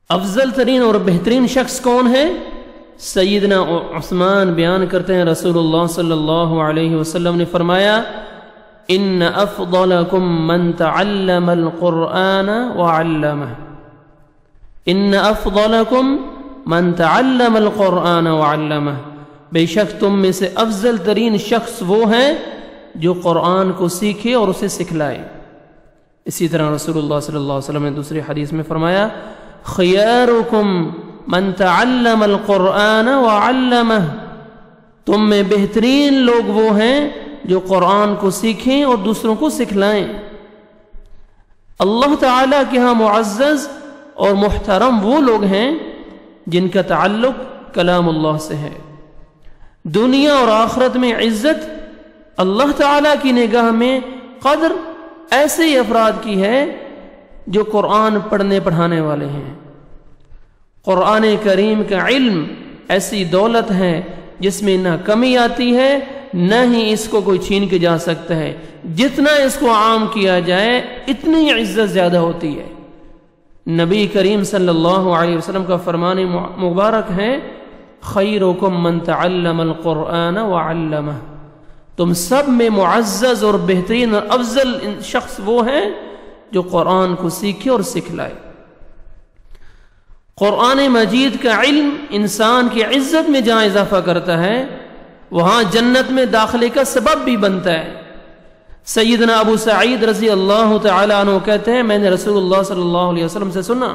افضل ترین اور بہترین شخص کون ہے؟ سیدنا عثمان بیان کرتے ہیں رسول اللہ صلی اللہ علیہ وسلم نے فرمایا ان افضلکم من تعلم القرآن وعلمہ، ان افضلکم من تعلم القرآن وعلمہ، بے شک تم میں سے افضل ترین شخص وہ ہے جو قرآن کو سیکھے اور اسے سکھلائے۔ اسی طرح رسول اللہ صلی اللہ علیہ وسلم نے دوسری حدیث میں فرمایا خیارکم من تعلم القرآن وعلمہ، تم میں بہترین لوگ وہ ہیں جو قرآن کو سیکھیں اور دوسروں کو سکھلائیں۔ اللہ تعالیٰ کے ہاں معزز اور محترم وہ لوگ ہیں جن کا تعلق کلام اللہ سے ہے۔ دنیا اور آخرت میں عزت اللہ تعالیٰ کی نگاہ میں قدر ایسے ہی افراد کی ہے جو قرآن پڑھنے پڑھانے والے ہیں۔ قرآن کریم کا علم ایسی دولت ہے جس میں نہ کمی آتی ہے نہ ہی اس کو کوئی چھین کے جا سکتا ہے، جتنا اس کو عام کیا جائے اتنی عزت زیادہ ہوتی ہے۔ نبی کریم صلی اللہ علیہ وسلم کا فرمان مبارک ہے خیرکم من تعلم القرآن وعلمہ، تم سب میں معزز اور بہترین اور افضل شخص وہ ہیں جو قرآن کو سیکھے اور سکھلائے۔ قرآن مجید کا علم انسان کی عزت میں جہاں اضافہ کرتا ہے وہاں جنت میں داخلے کا سبب بھی بنتا ہے۔ سیدنا ابو سعید رضی اللہ تعالیٰ عنہ کہتے ہیں میں نے رسول اللہ صلی اللہ علیہ وسلم سے سنا،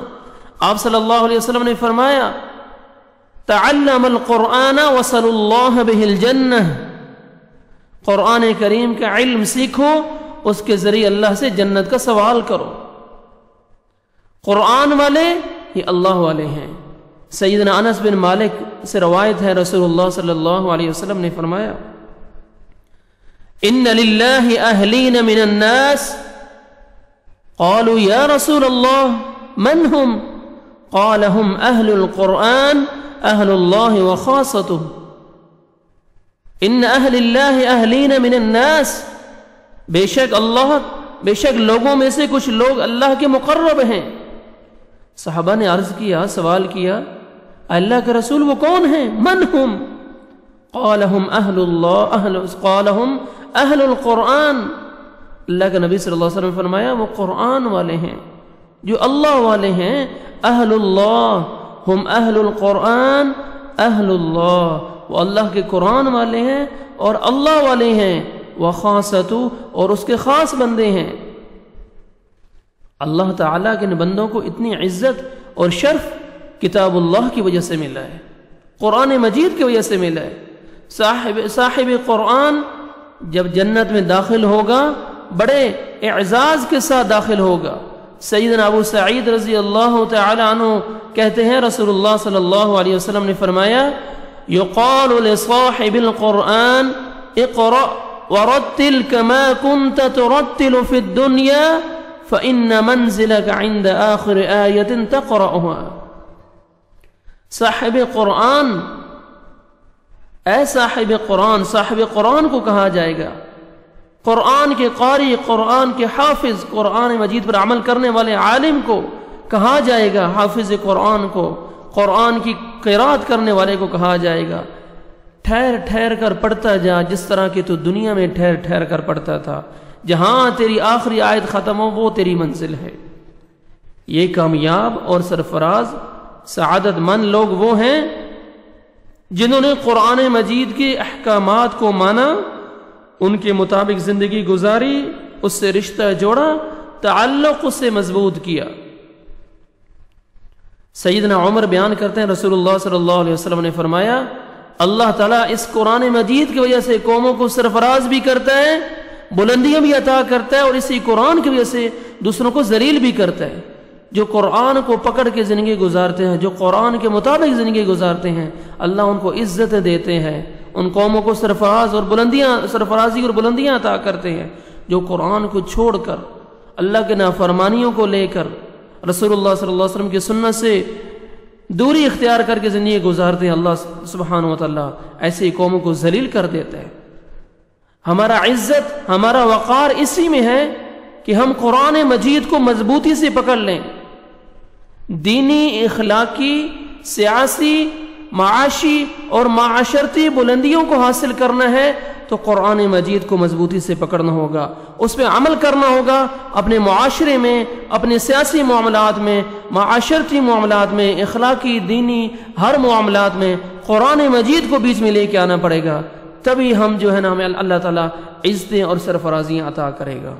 آپ صلی اللہ علیہ وسلم نے فرمایا تعلم القرآن وصل اللہ بہ الجنہ، قرآن کریم کا علم سیکھو، اس کے ذریعے اللہ سے جنت کا سوال کرو۔ قرآن والے یہ اللہ والے ہیں۔ سیدنا انس بن مالک سے روایت ہے رسول اللہ صلی اللہ علیہ وسلم نے فرمایا ان للہ اہلین من الناس قالوا یا رسول اللہ من هم قال هم اہل القرآن اہل اللہ وخاصته، ان اہل اللہ اہلین من الناس، بے شک لوگوں میں سے کچھ لوگ اللہ کے مقرب ہیں۔ صحابہ نے عرض کیا، سوال کیا اللہ کے رسول وہ کون ہیں؟ من ہم؟ قال هم اہل القرآن، اللہ کے نبی صلی اللہ علیہ وسلم نے فرمایا وہ قرآن والے ہیں جو اللہ والے ہیں۔ اہل اللہ ہم اہل القرآن اہل اللہ، وہ اللہ کے قرآن والے ہیں اور اللہ والے ہیں، وخاصتو اور اس کے خاص بندے ہیں۔ اللہ تعالیٰ کے بندوں کو اتنی عزت اور شرف کتاب اللہ کی وجہ سے ملا ہے، قرآن مجید کی وجہ سے ملا ہے۔ صاحب قرآن جب جنت میں داخل ہوگا بڑے اعزاز کے ساتھ داخل ہوگا۔ سیدنا ابو سعید رضی اللہ تعالی عنہ کہتے ہیں رسول اللہ صلی اللہ علیہ وسلم نے فرمایا یقال لصاحب القرآن اقرأ ورتل كما كنت ترتل في الدنيا فإن منزلك عند آخر آية تقرأها، صاحب قرآن، اے صاحب قرآن، صاحب قرآن کو کہا جائے گا، قرآن کے قاری، قرآن کے حافظ، قرآن مجید پر عمل کرنے والے عالم کو کہا جائے گا، حافظ قرآن کو، قرآن کی قرات کرنے والے کو کہا جائے گا ٹھہر ٹھہر کر پڑھتا جا جس طرح کہ تو دنیا میں ٹھہر ٹھہر کر پڑھتا تھا، جہاں تیری آخری آیت ختم ہو وہ تیری منزل ہے۔ یہ کامیاب اور سرفراز سعادت مند لوگ وہ ہیں جنہوں نے قرآن مجید کے احکامات کو مانا، ان کے مطابق زندگی گزاری، اس سے رشتہ جوڑا، تعلق اس سے مضبوط کیا۔ سیدنا عمر بیان کرتے ہیں رسول اللہ صلی اللہ علیہ وسلم نے فرمایا اللہ تعالیٰ اس قرآن مجید کی وجہ سے قوموں کو سرفراز بھی کرتا ہے، بلندیاں بھی عطا کرتا ہے، اور اسی قرآن کی وجہ سے دوسروں کو ذلیل بھی کرتا ہے۔ جو قرآن کو پکڑ کے زندگی گزارتے ہیں، جو قرآن کے مطابق زندگی گزارتے ہیں، اللہ ان کو عزت دیتے ہیں، ان قوموں کو سرفرازی اور بلندیاں عطا کرتے ہیں۔ جو قرآن کو چھوڑ کر اللہ کے نافرمانیوں کو لے کر رسول اللہ صلی اللہ علیہ وسلم کی سنت سے دوری اختیار کر کے زندگی گزارتے ہیں، اللہ سبحانہ وتعالی ایسی قوموں کو ذلیل کر دیتا ہے۔ ہمارا عزت، ہمارا وقار اسی میں ہے کہ ہم قرآن مجید کو مضبوطی سے پکڑ لیں، دینی، اخلاقی، سیاسی، معاشی اور معاشرتی بلندیوں کو حاصل کرنا ہے تو قرآن مجید کو مضبوطی سے پکڑنا ہوگا، اس پہ عمل کرنا ہوگا، اپنے معاشرے میں، اپنے سیاسی معاملات میں، معاشرتی معاملات میں، اخلاقی، دینی، ہر معاملات میں قرآن مجید کو بیچ میں لے کے آنا پڑے گا، تبھی ہم جو ہے نا ہمیں اللہ تعالیٰ عزتیں اور سرفرازیاں عطا کرے گا۔